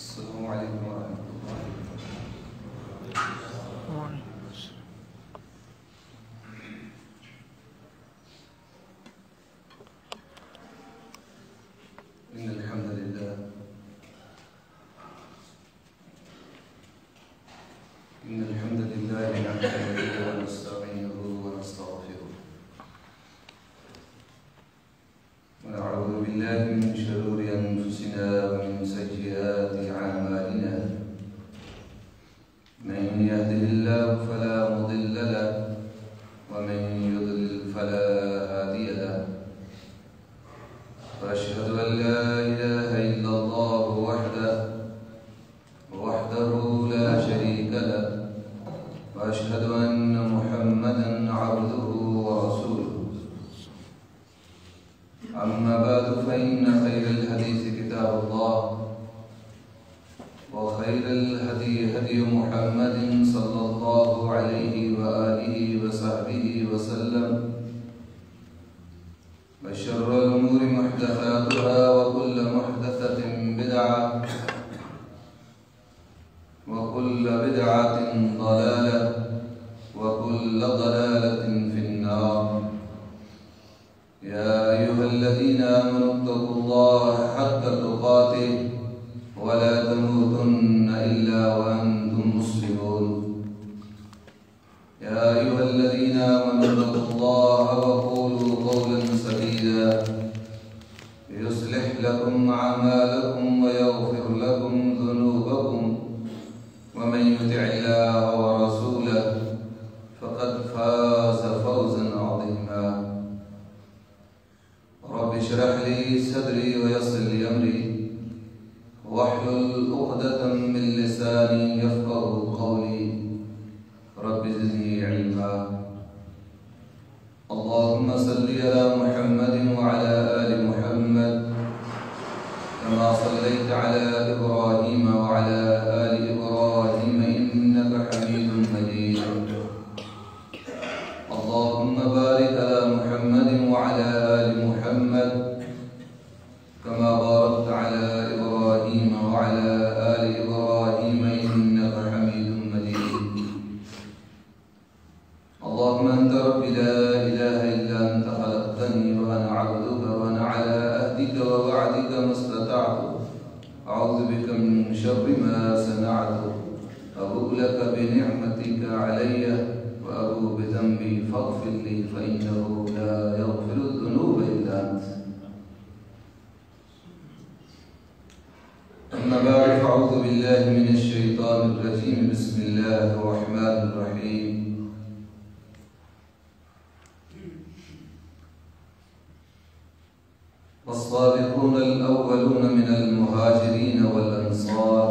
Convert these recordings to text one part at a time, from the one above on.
السلام علیکم ورحمۃ اللہ إن الحمد لله نحمده ونستعينه ونستغفره ونعوذ بالله من شرور أنفسنا ومن سيئات أعمالنا من يهده الله فلا مضل له ومن يضلل فلا هادي له وأشهد أن لا إله إلا الله وحده لا شريك له وأشهد أن محمدا عبده ورسوله أما بعد فإن خير الحديث كتاب الله وخير الهدي هدي محمد صلى الله عليه وآله وصحبه وسلم وشر الأمور محدثاتها وكل محدثة بدعة وكل بدعة ضلالة وكل ضلالة في النار يا أيها الذين آمنوا اتقوا الله حق تقاته ولا تموتن إلا وأنتم مسلمون يا أيها الذين آمنوا اتقوا الله وقولوا قولا سديدا يصلح لكم أعمالكم ويغفر لكم ذنوبكم ومن يطع الله ورسوله فقد فاز فوزا عظيما رب اشرح لي صدري ويسر لي أمري واحلل عقدة من لساني يفقهوا قولي رب زدني علما اللهم صل على محمد وعلى آل محمد كما صليت على إبراهيم وعلى آل إبراهيم إنك حميد مجيد اللهم بارك على محمد وعلى آل محمد كما باركت على إبراهيم وعلى آل إبراهيم إنك حميد مجيد اللهم أنت ربي لا إله إلا أنت خلقتني وأنا عبدك وأنا على عهدك ووعدك ما استطعت أعوذ بك من شر ما صنعت أبوء لك بنعمتك علي وأبوء بذنبي فاغفر لي فإنه لا يغفر الذنوب إلا أنت أما بعد فأعوذ بالله من الشيطان الرجيم بسم الله الرحمن الرحيم والسابقون الأولون من المهاجرين والأنصار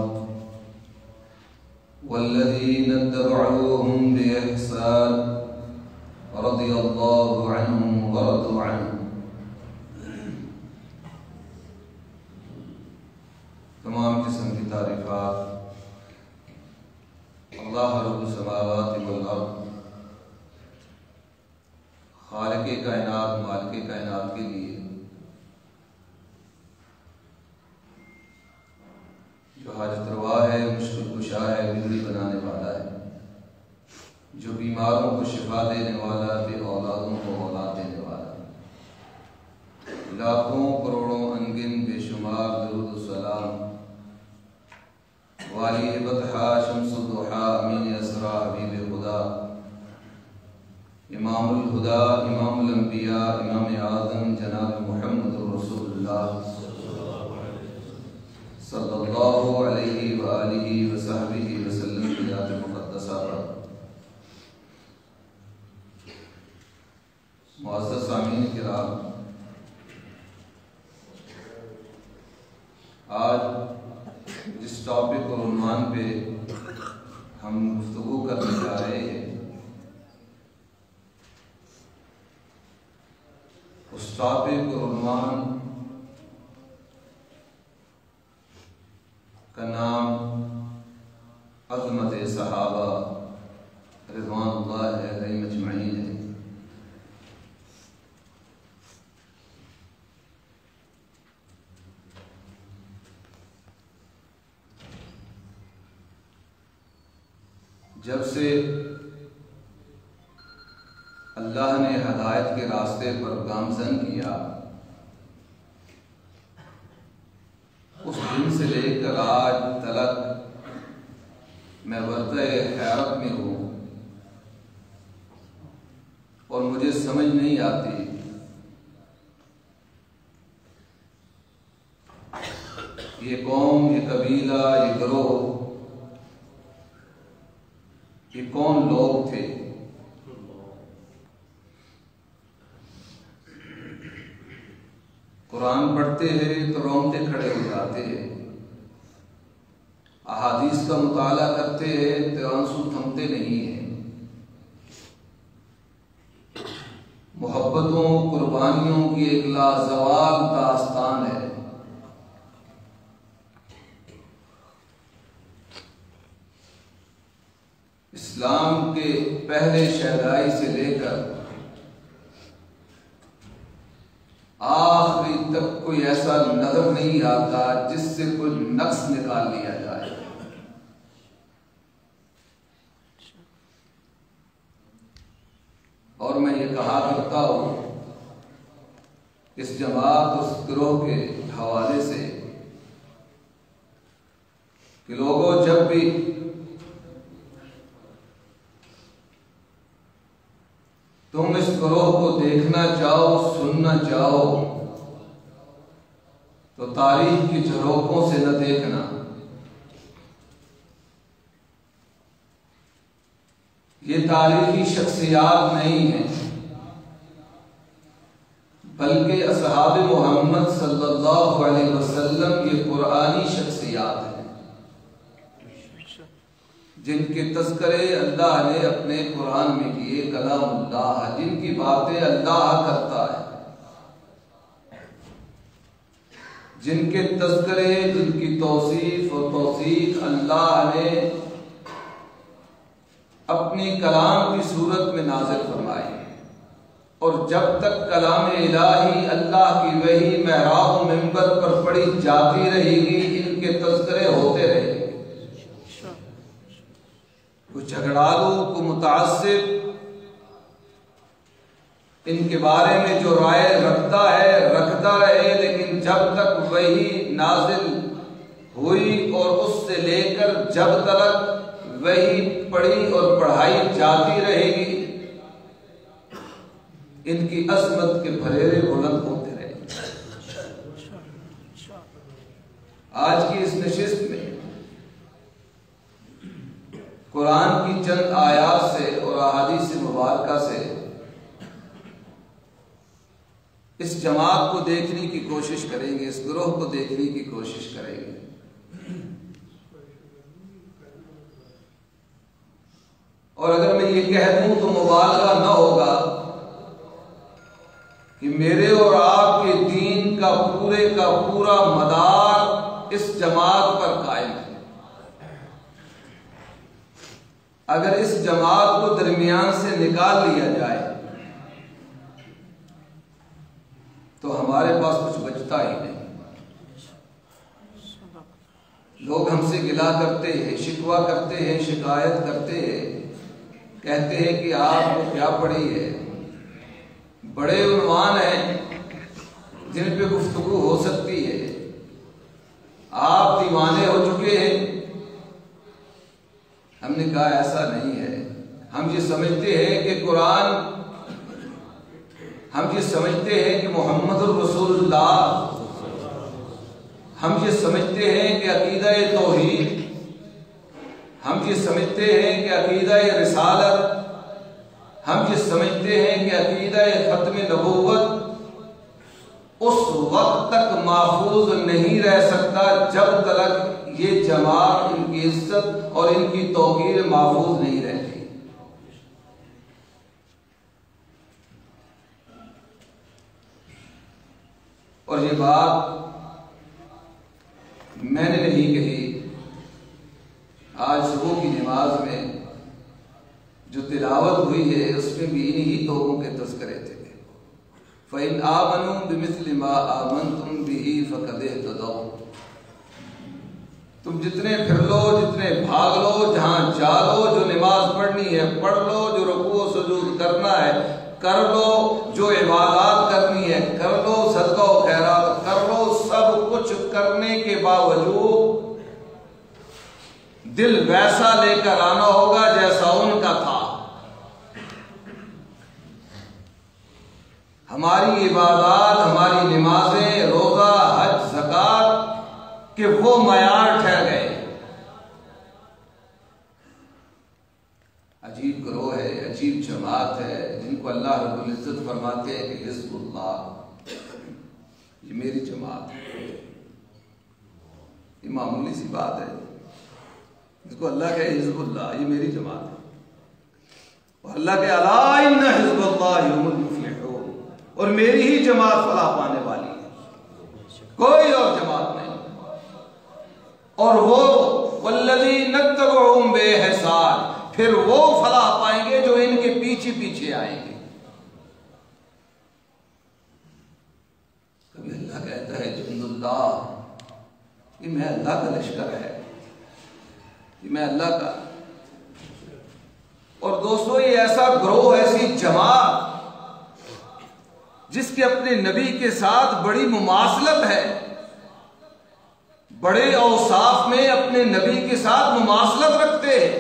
والذين اتبعوهم بإحسان رضي الله عنهم ورضوا عنه تمام قسم کی تعریفات اللہ رب السماوات والارض خالق کائنات مالک کائنات کے لیے جو حاجت روا ہے مشکل کشا ہے بگڑی بنانے والا ہے جو بیماروں کو شفا دینے والا بے اولادوں کو اولاد دینے والا لاکھوں کروڑوں انگن بے شمار درود و سلام والی بطحا شمس الضحا امین اسرا حبیب خدا امام الہدا امام الانبیاء امام اعظم جناب محمد رسول اللہ صلی اللہ علیہ وآلہ وصحبہ وسلم کی ذات مقدسہ پر معزز سامعین کرام، آج جس ٹاپک اور عنوان پہ ہم گفتگو کرنے جا رہے ہیں اس ٹاپک اور عنوان کا نام عظمت صحابہ رضوان اللہ علیہم اجمعین ہے۔ جب سے اللہ نے ہدایت کے راستے پر گامزن کیا، اس دن سے لے کر آج تلک میں ورطۂ حیرت میں ہوں اور مجھے سمجھ نہیں آتی یہ قوم، یہ قبیلہ، یہ گروہ، یہ کون لوگ تھے؟ قرآن پڑھتے ہیں تو رونگٹے کھڑے ہو جاتے ہیں، احادیث کا مطالعہ کرتے ہیں تو آنسو تھمتے نہیں ہیں، محبتوں، قربانیوں کی ایک لازوال داستان ہے۔ اسلام کے پہلے شہدائی سے لے کر آخری تک کوئی ایسا نظر نہیں آتا جس سے کوئی نقص نکال لیا جائے۔ اور میں یہ کہا کرتا ہوں اس جماعت، اس گروہ کے حوالے سے کہ لوگوں، جب بھی تم اس گروہ کو دیکھنا چاہو، سننا چاہو تو تاریخ کی جھروکوں سے نہ دیکھنا، یہ تاریخی شخصیات نہیں ہیں بلکہ اصحاب محمد صلی اللہ علیہ وسلم یہ قرآنی شخصیات ہیں جن کے تذکرے اللہ نے اپنے قرآن میں کیے، کلام اللہ، جن کی باتیں اللہ کرتا ہے، جن کے تذکرے، جن کی توصیف و توثیق اللہ نے اپنی کلام کی صورت میں نازل فرمائی، اور جب تک کلام الہی، اللہ کی وحی محراب و منبر پر پڑھی جاتی رہے گی، ان کے تذکرے ہوتے رہے گے۔ کوئی جھگڑالو، کوئی متعصب ان کے بارے میں جو رائے رکھتا ہے رکھتا رہے، لیکن جب تک وحی نازل ہوئی اور اس سے لے کر جب تک وحی پڑھی اور پڑھائی جاتی رہے گی، ان کی عظمت کے بھریرے بلند ہوتے رہے گے۔ آج کی اس نشست میں قرآن کی چند آیات سے اور احادیث مبارکہ سے اس جماعت کو دیکھنے کی کوشش کریں گے، اس گروہ کو دیکھنے کی کوشش کریں گے، اور اگر میں یہ کہہ دوں تو مبالغہ نہ ہوگا کہ میرے اور آپ کے دین کا پورا مدار اس جماعت پر قائم ہے۔ اگر اس جماعت کو درمیان سے نکال لیا جائے تو ہمارے پاس کچھ بچتا ہی نہیں۔ لوگ ہم سے گلا کرتے ہیں، شکوہ کرتے ہیں، شکایت کرتے ہیں، کہتے ہیں کہ آپ کو کیا پڑی ہے۔ بڑے عنوان ہیں جن پہ گفتگو ہو سکتی ہے، آپ دیوانے ہو چکے ہیں۔ ہم نے کہا ایسا نہیں ہے، ہم یہ سمجھتے ہیں کہ قرآن، ہم یہ سمجھتے ہیں کہ محمد الرسول اللہ، ہم یہ سمجھتے ہیں کہ عقیدہ توحید، ہم یہ سمجھتے ہیں کہ عقیدہ رسالت، ہم یہ سمجھتے ہیں کہ عقیدہ ختم نبوت اس وقت تک محفوظ نہیں رہ سکتا جب تک یہ جماعت، ان کی عزت اور ان کی توقیر محفوظ نہیں رہتی۔ اور یہ بات میں نے نہیں کہی، آج صبح کی نماز میں جو تلاوت ہوئی ہے اس میں بھی انہی لوگوں کے تذکرے تھے۔ فَإِنْ آمَنُوا بِمِثْلِ مَا آمَنْتُمْ بِهِ فَقَدْ اهْتَدَوْا، تم جتنے پھر لو، جتنے بھاگ لو، جہاں جا لو، جو نماز پڑھنی ہے پڑھ لو، جو رکوع و سجود کرنا ہے کر لو، جو عبادات کرنی ہے کر لو، صدقہ و خیرات کر لو، سب کچھ کرنے کے باوجود دل ویسا لے کر آنا ہوگا جیسا ان کا تھا۔ ہماری عبادات، ہماری نمازیں، روزہ، حج، زکوٰۃ کہ وہ معیار ٹھہر گئے۔ عجیب گروہ ہے، عجیب جماعت ہے جن کو اللہ رب العزت فرماتے ہیں کہ حزب اللہ، یہ میری جماعت ہے۔ یہ معمولی سی بات ہے، اس کو اللہ کہے حزب اللہ، یہ میری جماعت ہے۔ اور اللہ کے الا ان حزب اللہ هم المفلحون، اور میری ہی جماعت فلاح پانے والی ہے، کوئی اور جماعت نہیں۔ اور وہ والذین اتبعوہم بإحسان، پھر وہ فلاح پائیں گے جو ان کے پیچھے پیچھے آئیں گے۔ کبھی اللہ کہتا ہے جند اللہ، یہ میں اللہ کا لشکر ہے، یہ میں اللہ کا۔ اور دوستو یہ ایسا گروہ، ایسی جماعت جس کے اپنے نبی کے ساتھ بڑی مماثلت ہے، بڑے اوصاف میں اپنے نبی کے ساتھ مماثلت رکھتے ہیں،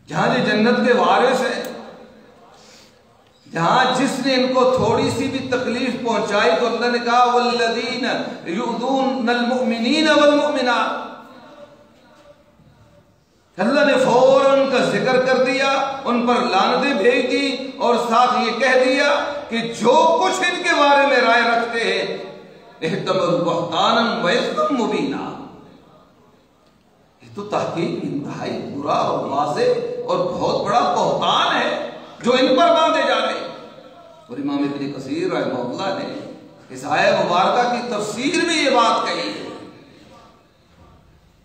جہاں یہ جنت کے وارث ہیں، جہاں جس نے ان کو تھوڑی سی بھی تکلیف پہنچائی تو اللہ نے کہا والذین یؤذون المؤمنین والمؤمنات، اللہ نے فوراً ان کا ذکر کر دیا، ان پر لعنتیں بھیج دی، اور ساتھ یہ کہہ دیا کہ جو کچھ ان کے بارے میں رائے رکھتے ہیں احتملوا بہتانا واثما مبینا، یہ تو تحقیق انتہائی برا اور واضح اور بہت بڑا بہتان ہے جو ان پر باندھے جا رہے ہیں۔ اور امام ابن کثیر رحمہ اللہ نے اس آیہ مبارکہ کی تفسیر میں یہ بات کہی ہے،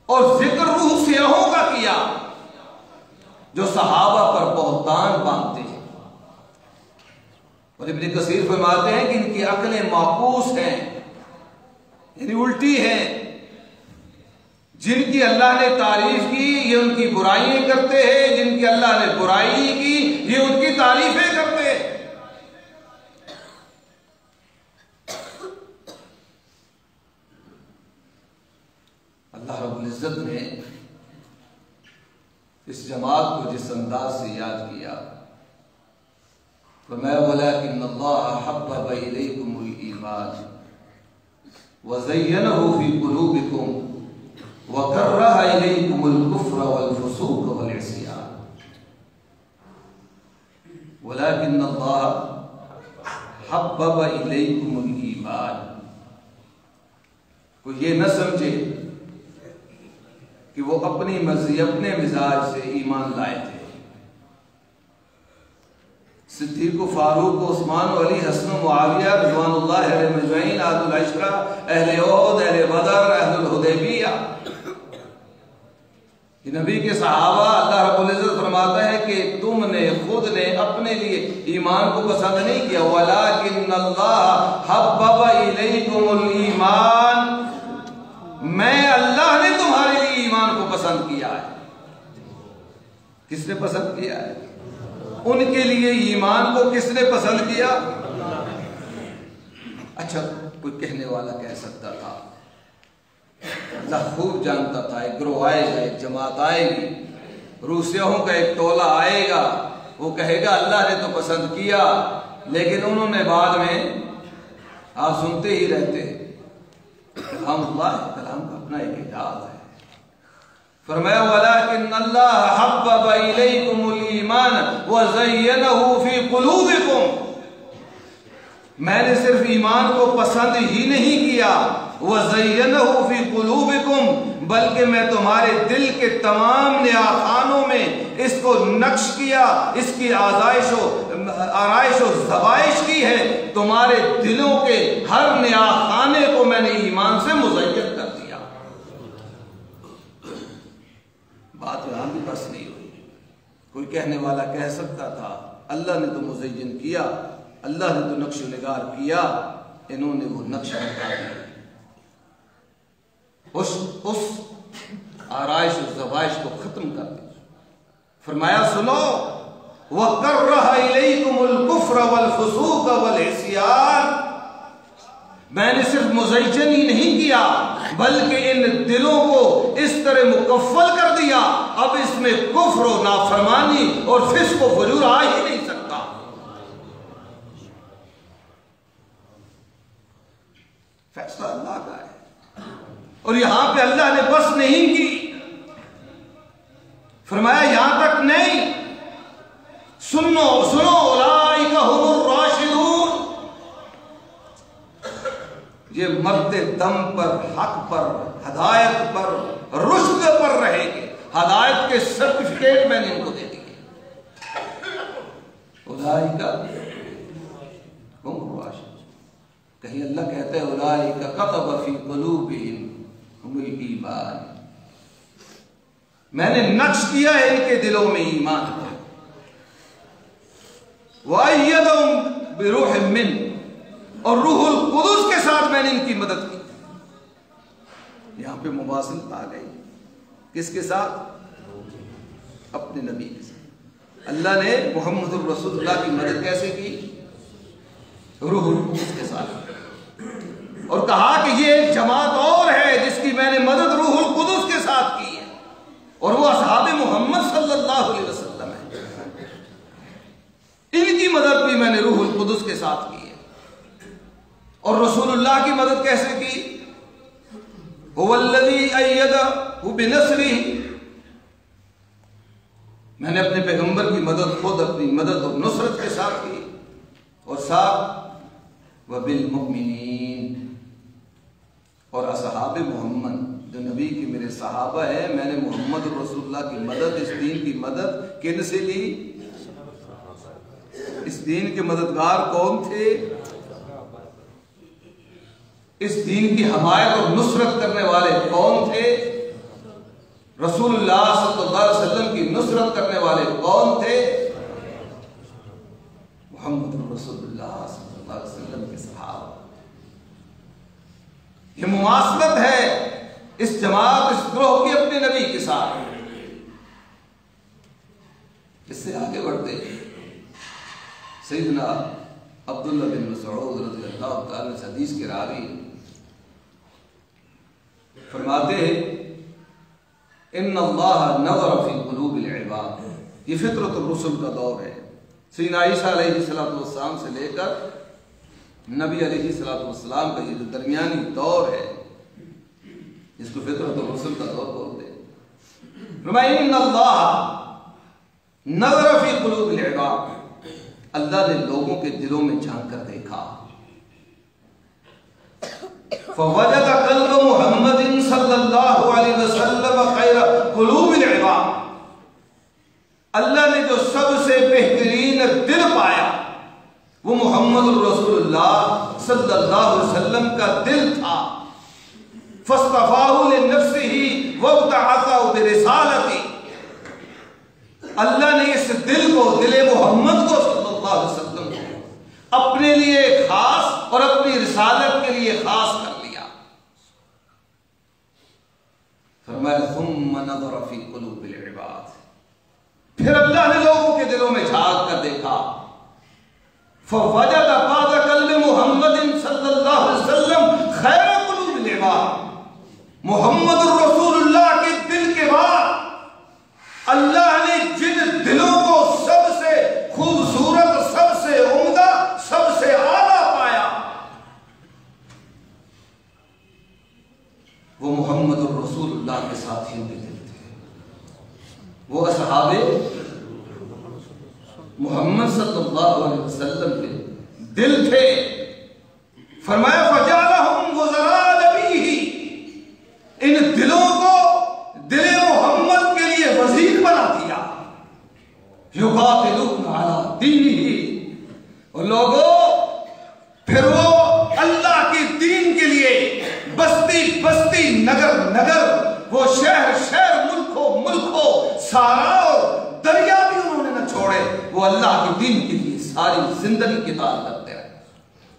اور ذکر روح سیاحوں کا کیا جو صحابہ پر بہتان باندھتے ہیں۔ اور ابن کثیر فرماتے ہیں کہ ان کی عقلیں معکوس ہیں، یعنی الٹی ہیں، جن کی اللہ نے تعریف کی یہ ان کی برائیاں کرتے ہیں، جن کی اللہ نے برائی کی یہ ان کی تعریفیں کرتے ہیں۔ اللہ رب العزت نے اس جماعت کو جس انداز سے یاد کیا، فرمایا وَلَكِنَّ اللَّهَ حَبَّبَ إِلَيْكُمُ الْإِيمَانَ وَزَيَّنَهُ فِي قُلُوبِكُمْ وَكَرَّهَ إِلَيْكُمُ الْكُفْرَ وَالْفُسُوقَ وَالْعِصْيَانَ وَلَكِنَّ اللَّهَ حَبَّبَ إِلَيْكُمُ الْإِيمَانَ، کوئی یہ نہ سمجھے کہ وہ اپنی مرضی اپنے مزاج سے ایمان لائے تھے۔ صدیق و فاروق و عثمان و علی، حسن و معاویہ رضوان اللہ علیہ مجمعین، اہل العشرہ، اہل احد، اہل بدر، اہل الحدیبیہ، یہ نبی کے صحابہ، اللہ رب العزت فرماتا ہے کہ تم نے خود نے اپنے لیے ایمان کو پسند نہیں کیا، وَلَكِنَّ اللَّهَ حَبَّبَ إِلَيْكُمُ الْإِيمَانَ، میں اللہ نے تمہارے لیے ایمان کو پسند کیا ہے۔ کس نے پسند کیا ہے؟ ان کے لیے ایمان کو کس نے پسند کیا؟ اچھا کوئی کہنے والا کہہ سکتا تھا، اللہ خوب جانتا تھا ایک گروہ آئے گا، ایک جماعت آئے گی، روسیوں کا ایک ٹولہ آئے گا، وہ کہے گا اللہ نے تو پسند کیا، لیکن انہوں نے بعد میں، آپ سنتے ہی رہتے ہیں، کلام اللہ، کلام کا اپنا ایک اعجاز ہے۔ فرمایا وَلَكِنَّ اللَّهَ حَبَّبَ إِلَيْكُمُ الْإِيمَانَ وَزَيَّنَهُ فِي قُلُوبِكُمْ، میں نے صرف ایمان کو پسند ہی نہیں کیا، وَزَيَّنَهُ فِي قُلُوبِكُمْ، بلکہ میں تمہارے دل کے تمام نواخانوں میں اس کو نقش کیا، اس کی آرائش و زوائش کی ہے، تمہارے دلوں کے ہر نواخانے کو میں نے ایمان سے مزین کر دیا۔ بات یہاں بھی بس نہیں ہوئی، کوئی کہنے والا کہہ سکتا تھا اللہ نے تو مزین کیا، اللہ نے تو نقش و نگار کیا، انہوں نے وہ نقش ہٹا دیا۔ اس آرائش و زوائش کو ختم کر دیا. فرمایا سنو وَقَرَّهَ إِلَيْكُمُ الْكُفْرَ وَالْفُسُوقَ وَالْعِصْيَانَ، میں نے صرف مزین ہی نہیں کیا بلکہ ان دلوں کو اس طرح مکفل کر دیا اب اس میں کفر و نافرمانی اور فسق و فجور آ ہی نہیں سکتا. فیصلہ اللہ کا ہے. اور یہاں پہ اللہ نے بس نہیں کی، فرمایا یہاں تک نہیں، سنو اولئک هم الراشدون، یہ مرد دم پر، حق پر، ہدایت پر، رشد پر رہیں گے. ہدایت کے سرٹیفکیٹ میں نے ان کو دے دیے. اولئک هم الراشدون. کہیں اللہ کہتا ہے اولئک كتب في قلوبهم الایمان، میں نے نقش کیا ہے ان کے دلوں میں ایمان. وَأَيَّدَهُمْ بِرُوحٍ مِّنْهُ، اور روح القدس کے ساتھ میں نے ان کی مدد کی. یہاں پہ مواصلت آ گئی. کس کے ساتھ؟ اپنے نبی کے ساتھ. اللہ نے محمد الرسول اللہ کی مدد کیسے کی؟ روح القدس کے ساتھ. اور کہا کہ یہ ایک جماعت اور ہے جس کی میں نے مدد روح القدس کے ساتھ کی ہے، اور وہ اصحاب محمد صلی اللہ علیہ وسلم ہے. ان کی مدد بھی میں نے روح القدس کے ساتھ کی ہے. اور رسول اللہ کی مدد کیسے کی؟ هو الذی ایدہ بنصرہ، میں نے اپنے پیغمبر کی مدد خود اپنی مدد اور نصرت کے ساتھ کی. اور ساتھ وبالمؤمنین، اور اصحاب محمد جو نبی کی میرے صحابہ ہیں، میں نے محمد رسول اللہ کی مدد، اس دین کی مدد کن سے لی؟ اس دین کے مددگار کون تھے؟ اس دین کی حمایت اور نصرت کرنے والے کون تھے؟ رسول اللہ صلی اللہ علیہ وسلم کی نصرت کرنے والے کون تھے؟ محمد رسول اللہ صلی اللہ علیہ وسلم کے صحابہ. یہ مماثلت ہے اس جماعت، اس گروہ کی اپنے نبی کے ساتھ. اس سے آگے بڑھتے سیدنا عبداللہ بن مسعود رضی اللہ تعالی عنہ حدیث کے راوی فرماتے ہیں ان اللہ نظر فی قلوب العباد. یہ فطرت الرسل کا دور ہے. سیدنا عیسیٰ علیہ السلام سے لے کر نبی علیہ السلام کا یہ جو درمیانی دور ہے جس کو فطرت الرسل کا دور بولتے ہیں. فرمایا ان اللہ نظر فی قلوب العباد، اللہ نے لوگوں کے دلوں میں جھانک کر دیکھا. فوجد قلب محمد صلی اللہ علیہ وسلم خیر قلوب العباد، اللہ نے جو سب سے بہترین دل پایا وہ محمد الرسول اللہ صلی اللہ علیہ وسلم کا دل تھا. فاصطفاہ لنفسہ وابتعثہ برسالتہ، اللہ نے اس دل کو، دل محمد کو صلی اللہ علیہ وسلم کو اپنے لیے خاص اور اپنی رسالت کے لیے خاص کر لیا. فرمایا ثم نظر فی قلوب العباد، پھر اللہ نے لوگوں کے دلوں میں جھانک کر دیکھا. فوجد بعد قلب محمد صلی اللہ علیہ وسلم خیر قلوب العباد، محمد الرسول اللہ کے دل کے بعد اللہ نے جن دلوں کو سب سے خوبصورت، سب سے عمدہ، سب سے اعلیٰ پایا وہ محمد الرسول اللہ کے ساتھیوں کے دل تھے. وہ اصحاب محمد صلی اللہ علیہ وسلم کے دل تھے. فرمایا فجعلہم وزراء نبیہ، ان دلوں کو دل محمد کے لیے وزیر بنا دیا. یقاتلون علی دینہ، اور لوگوں پھر وہ اللہ کی دین کے لیے بستی بستی، نگر نگر، وہ شہر شہر، ملک و سارا اور دریا بھی انہوں نے نہ چھوڑے، وہ اللہ کی دین کے لیے ساری زندگی کی اطاعت کرتے رہے،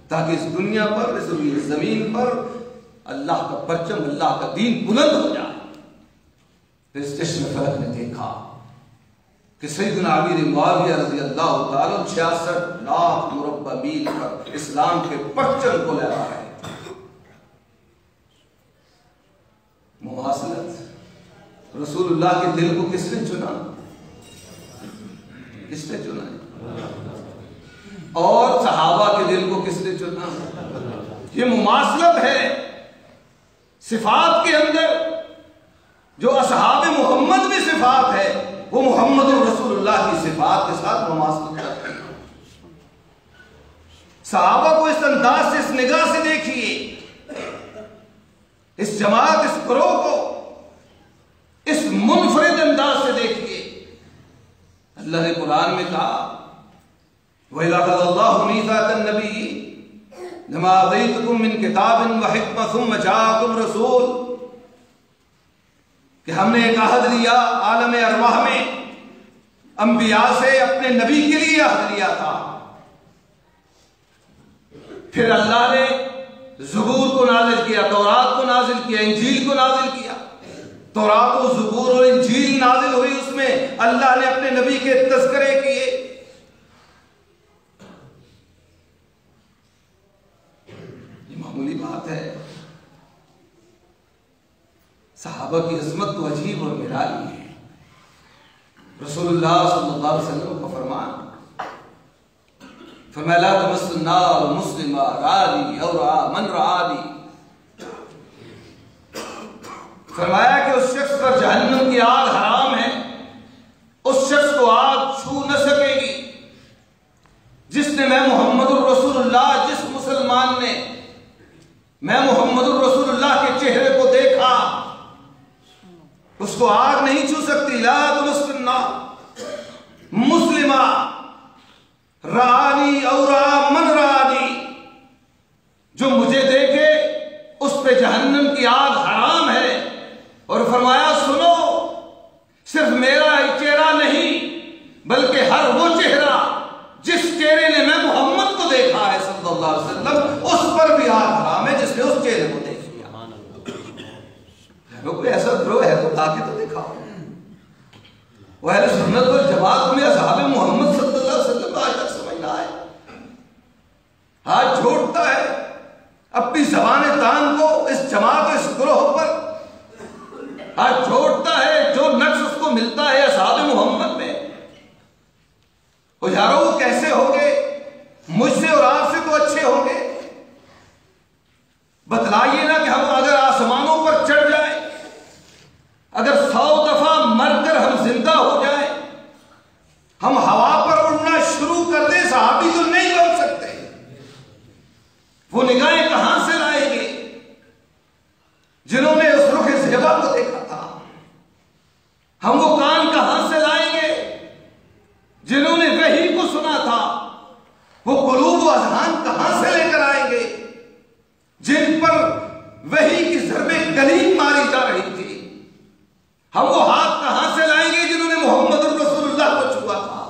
تاکہ اس دنیا پر، اس زمین پر اللہ کا پرچم، اللہ کا دین بلند ہو جائے۔ پھر اس چشم فلک نے دیکھا کہ سیدنا امیر معاویہ رضی اللہ تعالیٰ 66 لاکھ مربع میل پر اسلام کے پرچم کو لہرا رہے تھے۔ مواصلت، رسول اللہ کے دل کو کس نے چنا؟ کس نے چنا؟ اور صحابہ کے دل کو کس نے چنا؟ یہ مماثلت ہے صفات کے اندر۔ جو اصحاب محمد میں صفات ہے وہ محمد رسول اللہ کی صفات کے ساتھ مماثلت کرتے ہیں۔ صحابہ کو اس انداز سے، اس نگاہ سے دیکھیے، اس جماعت، اس گروہ کو اس منفرد انداز سے دیکھیے۔ اللہ نے قرآن میں کہا وَإِذَا أَخَذَ اللَّهُ مِيثَاقَ النَّبِيِّينَ لَمَا آتَيْتُكُم مِّن كِتَابٍ وَحِكْمَةٍ ثُمَّ جَاءَكُمْ رَسُولٌ، کہ ہم نے ایک عہد لیا عالم ارواح میں انبیاء سے، اپنے نبی کے لیے عہد لیا تھا۔ پھر اللہ نے زبور کو نازل کیا، تورات کو نازل کیا، انجیل کو نازل کیا۔ تورات و زبور اور انجیل نازل ہوئی، اس میں اللہ نے اپنے نبی کے تذکرے کیے۔ یہ معمولی بات ہے؟ صحابہ کی عظمت تو عجیب اور نرالی ہے۔ رسول اللہ صلی اللہ علیہ وسلم کا فرمان، فرمایا لا تمس النار مسلم رانی اور من رانی، فرمایا کہ اس شخص پر جہنم کی آگ حرام ہے، اس شخص کو آگ چھو نہ سکے گی جس نے میں محمد الرسول اللہ، جس مسلمان نے میں محمد الرسول اللہ کے چہرے کو دیکھا اس کو آگ نہیں چھو سکتی۔ لا تمس النار مسلمہ رانی اور من رانی، جو مجھے دیکھے اس پہ جہنم کی آگ حرام ہے۔ اور فرمایا سنو، صرف میرا ہی چہرہ نہیں بلکہ ہر وہ چہرہ جس چہرے نے میں محمد کو دیکھا ہے صلی اللہ علیہ وسلم، اس پر بھی آگ حرام ہے جس نے اس چہرے کو دیکھ لیا۔ کوئی ایسا گروہ ہے تو لا کے تو دکھاؤ۔ وہ اہل سنت والجماعت میں اصحاب محمد صلی اللہ علیہ وسلم آج تک سمجھنا ہے، ہاتھ جھوڑتا ہے اپنی زبان تان کو اس جماعت، اس گروہ پر ہاتھ جھوڑتا ہے جو نقص اس کو ملتا ہے اصحاب محمد میں۔ اور یارو وہ کیسے ہوگے؟ مجھ سے اور آپ سے تو اچھے ہوں گے؟ بتلائیے نا کہ ہم اگر آسمانوں پر چڑھ جائیں، اگر 100 دفعہ مر کر ہم زندہ ہو جائیں، ہم ہوا پر اڑنا شروع کر دیں، صحابی تو نہیں بن سکتے۔ وہ نگاہیں کہاں سے لائیں گے جنہوں نے اس رخ زیبا کو دیکھا تھا؟ ہم وہ کان کہاں سے لائیں گے جنہوں نے وحی کو سنا تھا؟ وہ قلوب و اذہان کہاں سے لے کر آئیں گے جن پر وحی کی ضربیں گلیم ماری جا رہی تھی؟ ہم وہ ہاتھ کہاں سے لائیں گے جنہوں نے محمد الرسول اللہ کو چھوا تھا؟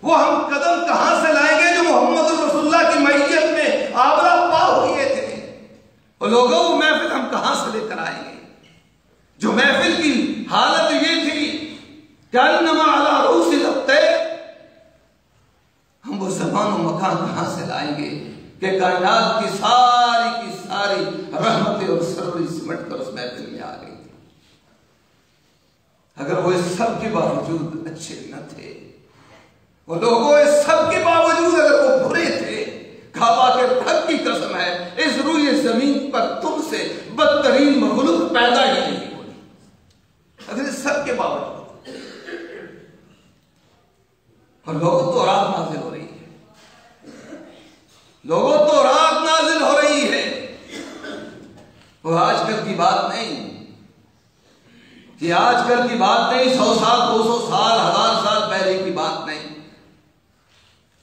وہ ہم قدم کہاں سے لائیں گے جو محمد الرسول اللہ کی معیت میں آبرہ پا ہوئے تھے؟ اور لوگوں وہ محفل ہم کہاں سے لے کر آئیں گے جو محفل کی حالت یہ تھی کہ انما علی رؤوس الطیر؟ ہم وہ زمان و مکان کہاں سے لائیں گے کہ کائنات کی ساری رحمتیں اور سروری سمٹ کر اس محفل میں آ گئی تھی؟ اگر وہ اس سب کے باوجود اچھے نہ تھے، وہ لوگوں اس سب کے باوجود اگر وہ برے تھے، کعبہ کے رب کی قسم ہے اس روئے زمین پر تم سے بدترین مخلوق پیدا ہی نہیں ہوئی۔ اگر اس سب کے باوجود، اور لوگوں تو رات نازل ہو رہی ہے، لوگوں تو رات نازل ہو رہی ہے۔ وہ آج کل کی بات نہیں، یہ آج کل کی بات نہیں، 100 سال 200 سال 1000 سال پہلے کی بات نہیں،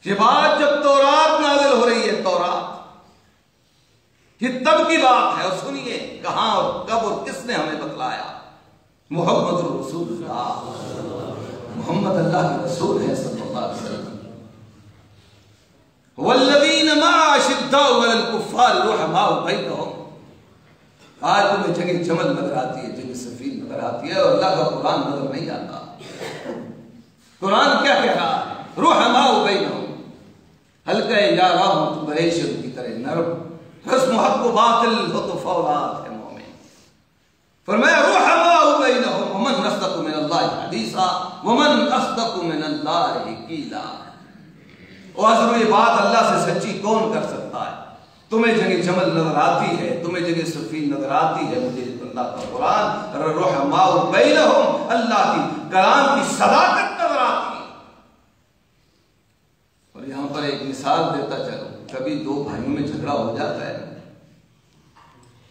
یہ بات جب تورات نازل ہو رہی ہے، تورات یہ تب کی بات ہے۔ اور سنیے کہاں اور کب اور کس نے ہمیں بتلایا؟ محمد رسول اللہ، محمد اللہ کے رسول ہے صلی اللہ علیہ وسلم۔ والذین معه اشداء علی الکفار رحماء بینہم، آج تمہیں جنگ جمل نظر آتی ہے، جنگ صفین نظر آتی ہے، اور اللہ کا قرآن نظر نہیں آتا۔ قرآن کیا کہہ رہا ہے؟ رحماء بینہم، ہلکے یاراں بریشم کی طرح نرم، رسم حق و باطل ہو تو فولاد ہے مومن۔ فرمایا رحماء بینہم ومن اصدق من اللہ حدیثا ومن اصدق من اللہ قیلا۔ اور حضرت یہ بات اللہ سے سچی کون کر سکتا ہے؟ تمہیں جنگ جمل نظر آتی ہے، تمہیں جنگ صفین نظر آتی ہے، مجھے اللہ کا قرآن رحماء بینہم، اللہ کی کلام کی صداقت نظر آتی ہے۔ اور یہاں پر ایک مثال دیتا چلوں، کبھی دو بھائیوں میں جھگڑا ہو جاتا ہے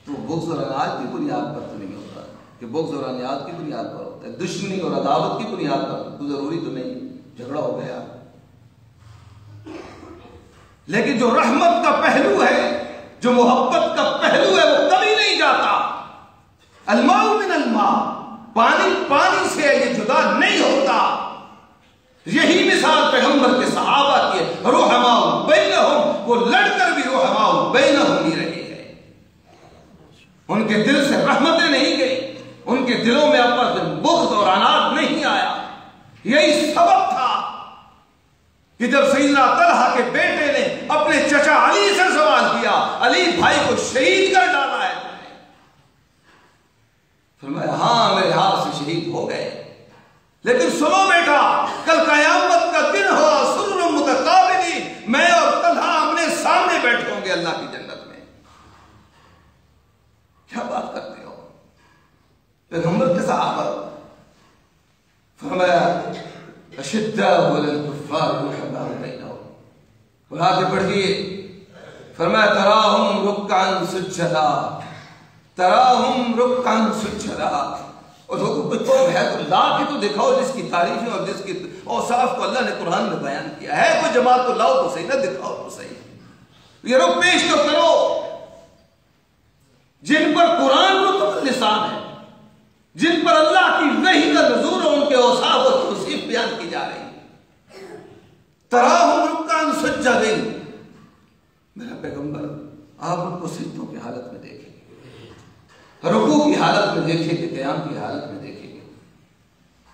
تو بغض اور عناد کی بنیاد پر تو نہیں ہوتا کہ بغض اور عناد کی بنیاد پر ہوتا ہے، دشمنی اور عداوت کی بنیاد پر تو ضروری تو نہیں جھگڑا ہو گیا۔ لیکن جو رحمت کا پہلو ہے، جو محبت کا پہلو ہے، وہ کبھی نہیں جاتا۔ الماء من الماء، پانی پانی سے یہ جدا نہیں ہوتا۔ یہی مثال پیغمبر کے صحابہ کی ہے، رحماء بینہم، وہ لڑ کر بھی رحماء بینہم ہی رہے ہیں۔ ان کے دل سے رحمتیں نہیں گئی، ان کے دلوں میں آپس میں بغض اور عناد نہیں آیا۔ یہی سبب تھا کہ جب سیدنا طلحہ کے بیٹے نے اپنے چچا علی سے سوال کیا، علی بھائی کو شہید کر ڈالا ہے، فرمایا ہاں میرے ہاتھ سے شہید ہو گئے، لیکن سنو بیٹا، کل قیامت کا دن ہو، سرر متقابلین، میں اور طلحہ اپنے سامنے بیٹھے ہوں گے اللہ کی جنت میں۔ کیا بات کرتے ہو؟ پیغمبر کے صحابہ، فرمایا اشداء علی الکفار رحماء بینہم، اور آگے بڑھئے، فرمایا تراہم رکعا سجدا، تراہم رکعا سجدا۔ اور تو ہے تو لا کے تو دکھاؤ جس کی تعریفیں اور جس کی اوصاف کو اللہ نے قرآن میں بیان کیا ہے، کوئی جماعت تو لاؤ تو صحیح، نہ دکھاؤ تو صحیح، یہ رخ پیش تو کرو جن پر قرآن رتب لسان ہے، جن پر اللہ کی وحی کا نزول اور ان کے اوصاف اور توصیف بیان کی جا رہی ہے۔ تراہم رکعا سجدین، میرا پیغمبر آپ ان کو سجدوں کی حالت میں دیکھیں گے، رکوع کی حالت میں دیکھیں گے، قیام کی حالت میں دیکھیں گے۔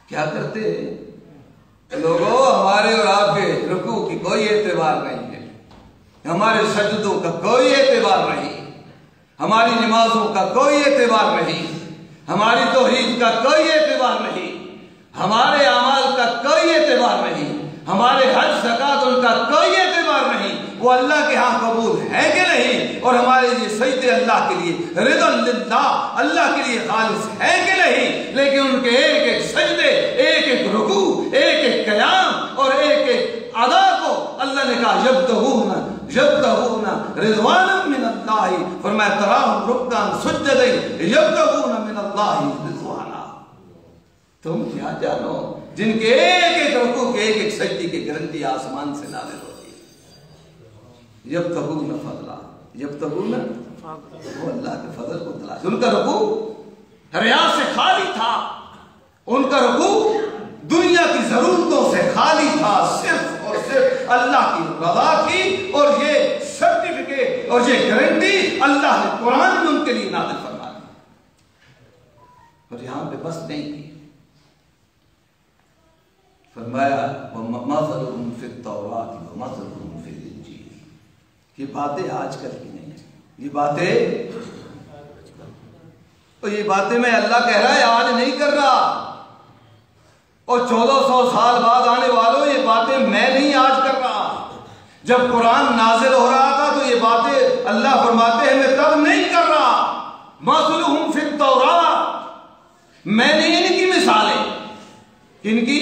کیا کرتے ہیں لوگوں؟ ہمارے اور آپ کے رکوع کی کوئی اعتبار نہیں ہے، ہمارے سجدوں کا کوئی اعتبار نہیں، ہماری نمازوں کا کوئی اعتبار نہیں، ہماری توحید کا کوئی اعتبار نہیں، ہمارے اعمال کا کوئی اعتبار نہیں، ہمارے حج زکات ان کا کوئی اعتبار نہیں، وہ اللہ کے ہاں قبول ہے کہ نہیں، اور ہمارے لیے سجدے اللہ کے لیے رضا للہ، اللہ کے لیے خالص ہے کہ نہیں۔ لیکن ان کے ایک ایک سجدے، ایک ایک رکوع، ایک ایک قیام اور ایک ایک ادا کو اللہ نے کہا یبتغون رضوانا من اللہ، فرمایا تراہم رکعا سجدین یبتغون من اللہ رضوانا۔ تم کیا جانو جن کے ایک ایک رکوع کے ایک ایک سجدے کی گارنٹی آسمان سے نازل ہوتی ہے۔ یبتغون فضلا، یبتغون، وہ اللہ کے فضل کو تلاش۔ ان کا رکوع ریا سے خالی تھا، ان کا رکوع دنیا کی ضرورتوں سے خالی تھا، صرف اور صرف اللہ کی رضا کی، اور یہ سرٹیفکیٹ اور یہ گارنٹی اللہ نے قرآن میں ان کے لیے نازل فرما دی۔ اور یہاں پہ بس نہیں کی، فرمایا وَمَثَلُهُمْ فِي التَّوْرَاةِ وَمَثَلُهُمْ فِي الْإِنْجِيلِ۔ یہ باتیں آج کل کی نہیں ہیں، یہ باتیں میں اللہ کہہ رہا ہے آج نہیں کر رہا، اور 1400 سال بعد آنے والوں یہ باتیں میں نہیں آج کر رہا۔ جب قرآن نازل ہو رہا تھا تو یہ باتیں اللہ فرماتے ہیں میں تب نہیں کر رہا۔ مَثَلُهُمْ فِي التَّوْرَاةِ، میں نے ان کی مثالیں، کن کی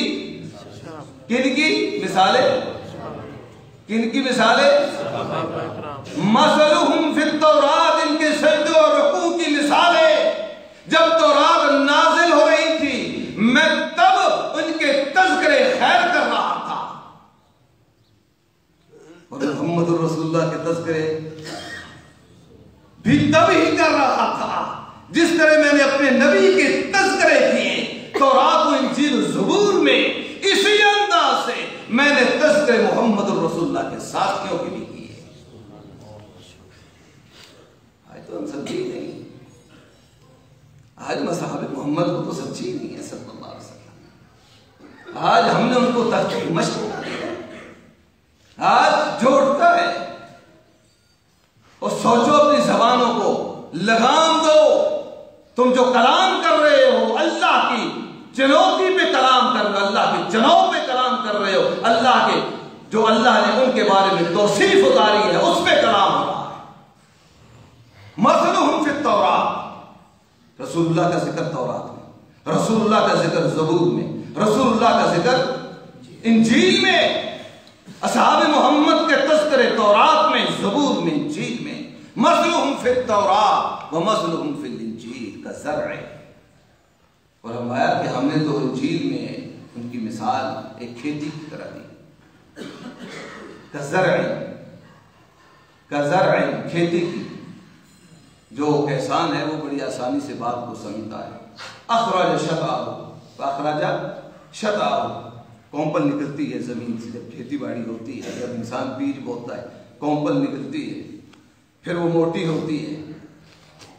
مثالیں، کن کی مثالیں؟ مَثَلُهُمْ فِي التَّوْرَاةِ، ان کے سجدے اور رکوع کی مثالیں جب تورات نازل ہو رہی تھی میں تب ان کے تذکرے خیر کر رہا تھا، اور محمد رسول اللہ کے تذکرے بھی تب ہی کر رہا تھا جس طرح میں نے اپنے نبی کے تذکرے کیے تورات و انجیل و زبور میں، اسی انداز سے میں نے تذکرے محمد رسول اللہ کے ساتھیوں کے بھی کیے۔ آج تو ہم سمجھے نہیں، آج مصحف محمد کو تو سچی نہیں ہے صلی اللہ علیہ وسلم. آج ہم نے ان کو تحقیق مشق بنا دیا. آج جو اٹھتا ہے اور سوچو اپنی زبانوں کو لگام دو. تم جو کلام کر رہے ہو اللہ کی چنوتی پہ کلام کر رہے ہو, اللہ کے جنوں پہ کلام کر رہے ہو, اللہ کے جو اللہ نے ان کے بارے میں توصیف اتاری ہے اس پہ کلام ہو رہا ہے. مثلہم فی التوراۃ, رسول اللہ کا ذکر تورات میں, رسول اللہ کا ذکر زبور میں, رسول اللہ کا ذکر انجیل میں, اصحاب محمد کے تذکرے تورات میں, زبور میں, انجیل میں. مثلہم فی التوراۃ ومثلہم فی الانجیل کزرع, اور فرمایا کہ ہم نے تو انجیل میں ان کی مثال ایک کھیتی کی طرح دی. کزرع کھیتی کی, جو کسان ہے وہ بڑی آسانی سے بات کو سمجھتا ہے. اخرج شطأہ, کومپل نکلتی ہے زمین سے جب کھیتی باڑی ہوتی ہے, جب انسان بیج بوتا ہے کومپل نکلتی ہے, پھر وہ موٹی ہوتی ہے.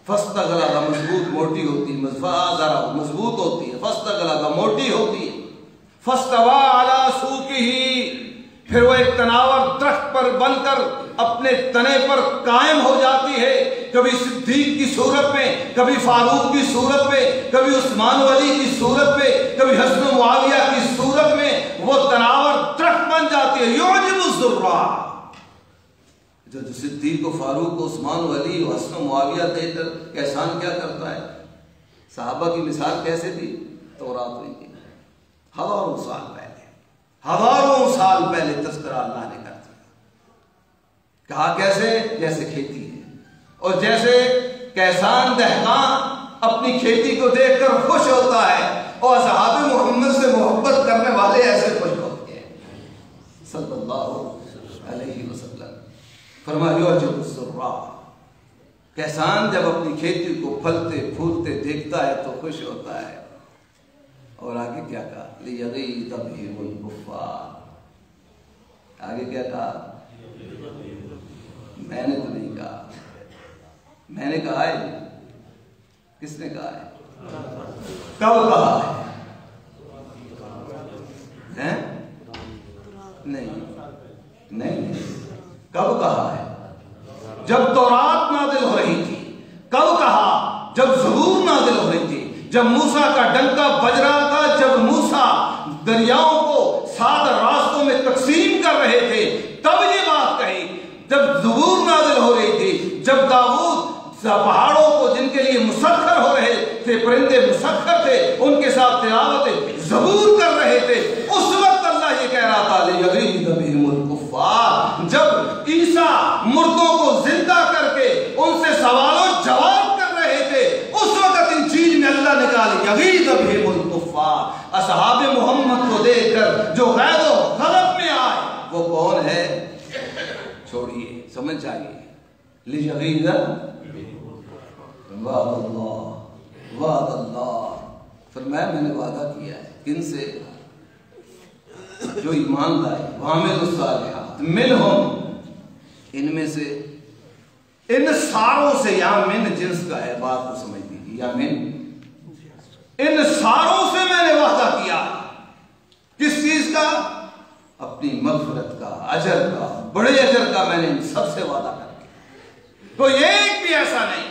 فاستغلظ مضبوط موٹی ہوتی ہے, مضبوط ہوتی ہے. فاستغلظ موٹی ہوتی ہے. فاستوى على سوقه, پھر وہ ایک تناور درخت پر بن کر اپنے تنے پر قائم ہو جاتی ہے. کبھی صدیق کی صورت میں, کبھی فاروق کی صورت میں, کبھی عثمان و علی کی صورت میں, کبھی حسن و معاویہ کی صورت میں وہ تناور درخت بن جاتی ہے. یعجب الزراع, جو صدیق و فاروق و عثمان و علی و حسن و معاویہ دیکھ کر احسان کیا کرتا ہے. صحابہ کی مثال کیسے تھی؟ تورات ہوئی تھی ہزاروں سال پہلے, ہزاروں سال پہلے تذکرہ اللہ نے کر دیا. کہا کیسے؟ جیسے کھیتی ہے, اور جیسے کسان دہقان اپنی کھیتی کو دیکھ کر خوش ہوتا ہے, اور اصحاب محمد سے محبت کرنے والے ایسے خوش ہوتے ہیں صلی اللہ علیہ وسلم. فرمایا یعجب الزراع, کسان جب اپنی کھیتی کو پھلتے پھولتے دیکھتا ہے تو خوش ہوتا ہے. اور آگے کیا کہا؟ لیغیظ بہم الکفار, آگے کیا کہا؟ میں نے تو نہیں کہا, میں نے کہا ہے. کس نے کہا ہے؟ کب کہا ہے؟ نہیں, کب کہا ہے؟ جب تورات نازل ہو رہی تھی. کب کہا؟ جب زبور نازل ہو رہی تھی, جب موسیٰ کا ڈنکا بج رہا تھا, جب موسیٰ دریاؤں کو 7 راستوں میں تقسیم کر رہے تھے, تب یہ بات کہی. جب زبور نازل ہو رہی تھی, جب داؤد پہاڑوں کو جن کے لیے مسخر ہو رہے تھے, پرندے مسخر تھے, ان کے ساتھ تلاوت زبور کر رہے تھے, اس وقت اللہ یہ کہہ رہا تھا لیغیظ بہم الکفار. جب عیسیٰ مردوں کو زندہ کر کے ان سے سوال و جواب کر رہے تھے, اس وقت ان چیز میں اللہ نے کہا لیغیظ بہم الکفار. اصحاب محمد کو دیکھ کر جو غیظ و غضب میں آئے وہ کون ہے؟ چھوڑیے, سمجھ جائیے. لیغیظ وعد اللہ, وعد اللہ. فرمایا میں نے وعدہ کیا ہے کن سے؟ جو ایمان لائے, وعملوا الصالحات منہم, ان میں سے, ان ساروں سے. یا من جنس کا ہے, بات کو سمجھ لیجیے. یا من, ان ساروں سے میں نے وعدہ کیا. کس چیز کا؟ اپنی مغفرت کا, اجر کا, بڑے اجر کا. میں نے ان سب سے وعدہ کر کے, کوئی ایک بھی ایسا نہیں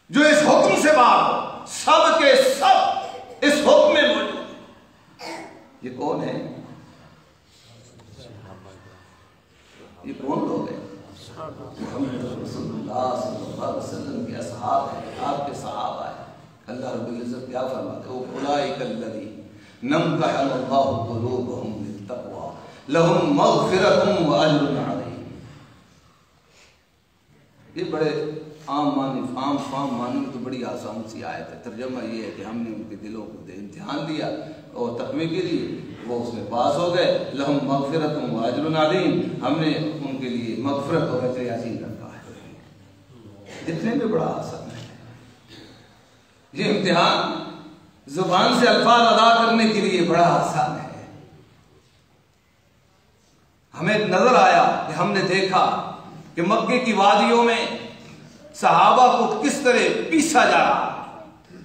جو اس حکم سے باہر ہو. سب کے سب اس حکم میں موجود. یہ کون ہے؟ یہ کون لوگ ہیں؟ محمد رسول اللہ صلی اللہ علیہ وسلم کے اصحاب ہیں, آپ کے صحابہ ہیں. اللہ رب العزت کیا فرماتے ہیں؟ اولئک الذین امتحن اللہ قلوبہم للتقوی لہم مغفرۃ واجر عظیم. یہ بڑے عام معنی میں تو بڑی آسان سی آیت ہے. ترجمہ یہ ہے کہ ہم نے ان کے دلوں کو امتحان لیا اور تقوی کے لیے, وہ اس میں پاس ہو گئے. لہم مغفرۃ واجر عظیم, ہم نے ان کے لیے مغفرت اور اجر عظیم رکھا ہے. اتنے میں بڑا آسان ہے. یہ امتحان زبان سے الفاظ ادا کرنے کے لیے بڑا آسان ہے. ہمیں نظر آیا کہ ہم نے دیکھا کہ مکے کی وادیوں میں صحابہ کو کس طرح پیسا جا رہا,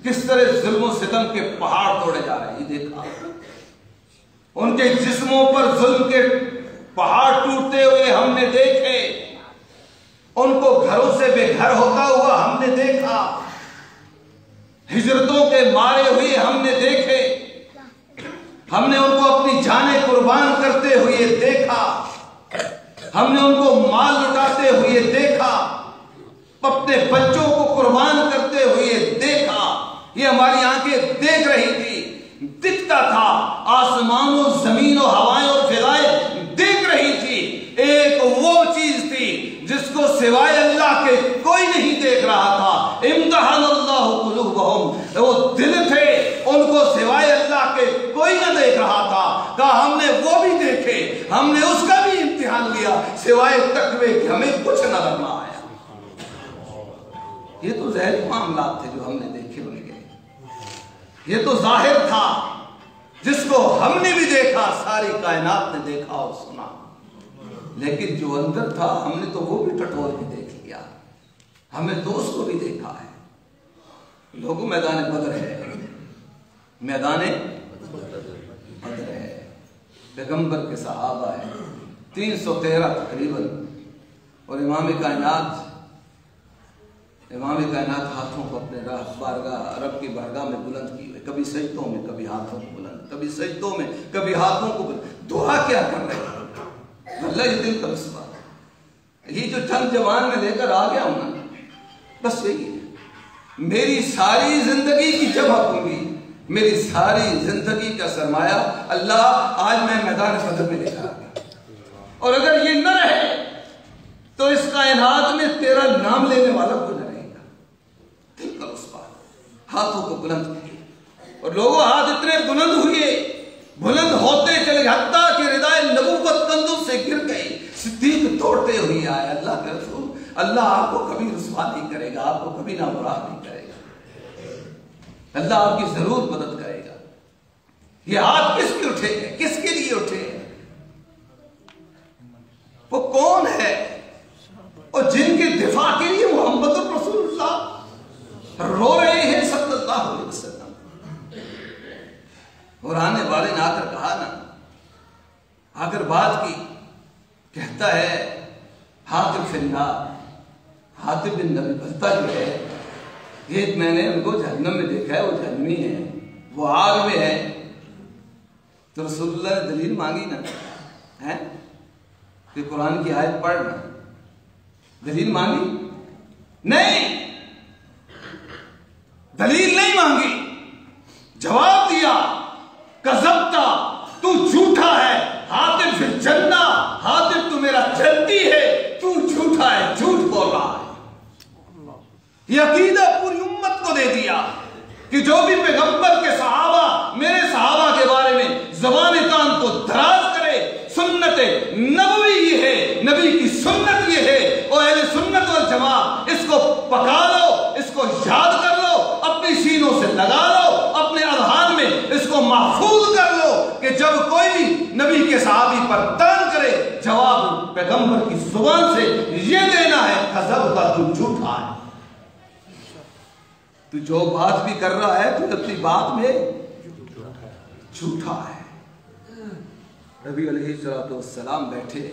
کس طرح ظلم و ستم کے پہاڑ توڑے جا رہے ہیں، یہ دیکھا۔ ان کے جسموں پر ظلم کے پہاڑ ٹوٹتے ہوئے ہم نے دیکھے، ان کو گھروں سے بے گھر ہوتا ہوا ہم نے دیکھا، ہجرتوں کے مارے ہوئے ہم نے دیکھے، ہم نے ان کو اپنی جانیں قربان کرتے ہوئے دیکھا، ہم نے ان کو مال لٹاتے ہوئے دیکھا، اپنے بچوں کو قربان کرتے ہوئے دیکھا۔ یہ ہماری آنکھیں دیکھ رہی تھی، دکھتا تھا، آسمانوں زمین و ہوائیں اور فضائیں دیکھ رہی تھی۔ ایک وہ چیز تھی جس کو سوائے اللہ کے کوئی نہیں دیکھ رہا تھا۔ امتحان اللہ قلوبہم، وہ دل تھے، ان کو سوائے اللہ کے کوئی نہ دیکھ رہا تھا۔ کہا ہم نے وہ بھی دیکھے، ہم نے اس کا بھی امتحان لیا، سوائے تقوی کہ ہمیں کچھ نہ کرنا آیا۔ یہ تو ظاہری معاملات تھے جو ہم نے دیکھے ان کے، یہ تو ظاہر تھا جس کو ہم نے بھی دیکھا، ساری کائنات نے دیکھا اور سنا، لیکن جو اندر تھا ہم نے تو وہ بھی ٹٹول کے دیکھ لیا، ہمیں تو اس کو بھی دیکھا ہے۔ لوگوں میدان بدر ہے، میدان بدر ہے، پیغمبر کے صحابہ ہے 313 تقریباً، اور امام کائنات ہاتھوں کو اپنے بارگاہ رب کی بارگاہ میں بلند کی ہوئے، کبھی سجدوں میں، کبھی ہاتھوں کو بلند، کبھی سجدوں میں، کبھی ہاتھوں کو بلند۔ دعا کیا کر رہے ہیں؟ اللہ یہ دل کا مسئلہ ہے، یہ جو چند جوان میں لے کر آ گیا ہوں نا، بس یہی ہے میری ساری زندگی کی جمع پونجی، میری ساری زندگی کا سرمایہ اللہ آج میں میدان بدر میں لے کر آ گیا۔ اور اگر یہ نہ رہے تو اس کائنات میں تیرا نام لینے والا کوئی نہ رہے گا۔ دل کا مسئلہ، ہاتھوں کو بلند کیے، اور لوگوں ہاتھ اتنے بلند ہوئے، بلند ہوتے چلے، حتیٰ کہ ردائے نبوت کندھوں سے گر گئی۔ صدیق دوڑتے ہوئے آئے، اللہ کے رسول، اللہ آپ کو کبھی رسوا نہیں کرے گا، آپ کو کبھی نامراد نہیں کرے گا، اللہ آپ کی ضرور مدد کرے گا۔ یہ ہاتھ کس کے اٹھے ہیں؟ کس کے لیے اٹھے ہیں؟ وہ کون ہے؟ اور جن کے دفاع کے لیے محمد رسول اللہ رو رہے ہیں صلی اللہ علیہ وسلم۔ اور آنے والے نے آ کر کہا نا، آ کر بات کی، کہتا ہے حاتب فنار، حاتب بن نبی بلتا جو ہے، یہ میں نے ان کو جہنم میں دیکھا ہے، وہ جہنمی ہے، وہ آگ میں ہے۔ تو رسول اللہ نے دلیل مانگی نا، کہ قرآن کی آیت پڑھنا، دلیل مانگی؟ نہیں، دلیل نہیں مانگی، جواب دیا کذبتا، تو جھوٹا ہے، حاتب فی الجنہ، حاتب تو میرا جنتی ہے، تو جھوٹا ہے، جھوٹ بول رہا ہے۔ یہ عقیدہ پوری امت کو دے دیا کہ جو بھی پیغمبر کے صحابہ، میرے صحابہ کے بارے میں زبان تان کو دراز کرے، سنت نبوی یہ ہے، نبی کی سنت یہ ہے، اور اہل سنت والجماعت اس کو پکا لو، اس کو یاد کر لو، اپنی سینوں سے لگا لو، اپنے اذہان میں اس کو محفوظ کر لو کہ جب کوئی بھی نبی کے صحابی پر تان کرے، جواب پیغمبر کی زبان سے یہ دینا ہے، کذبتا، تو جھوٹا ہے، تو جو بات بھی کر رہا ہے تو اپنی بات میں جھوٹا ہے۔ نبی علیہ السلام بیٹھے،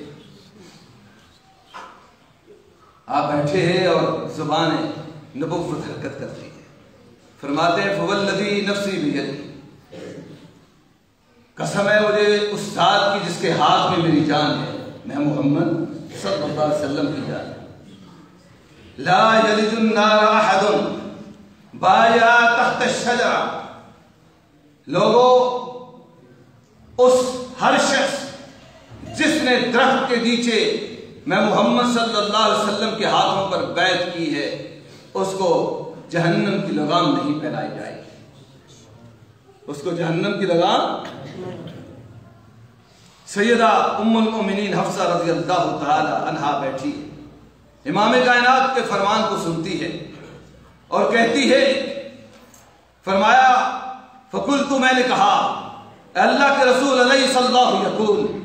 آپ بیٹھے ہیں اور زبان نبوت حرکت کرتی ہے، فرماتے ہیں فوالذی نفسی بیدی، قسم ہے مجھے اس ذات کی جس کے ہاتھ میں میری جان ہے، میں محمد صلی اللہ علیہ وسلم کی جان، لا یلج النار احد بایا تحت الشجرہ، لوگوں اس ہر شخص جس نے درخت کے نیچے میں محمد صلی اللہ علیہ وسلم کے ہاتھوں پر بیعت کی ہے، اس کو جہنم کی لگام نہیں پہنائی جائے گی، اس کو جہنم کی لگام۔ سیدہ ام المؤمنین حفصہ رضی اللہ تعالی عنہا بیٹھی امام کائنات کے فرمان کو سنتی ہے اور کہتی ہے، فرمایا فقلت، میں نے کہا اللہ کے رسول علیہ صلی اللہ علیہ وسلم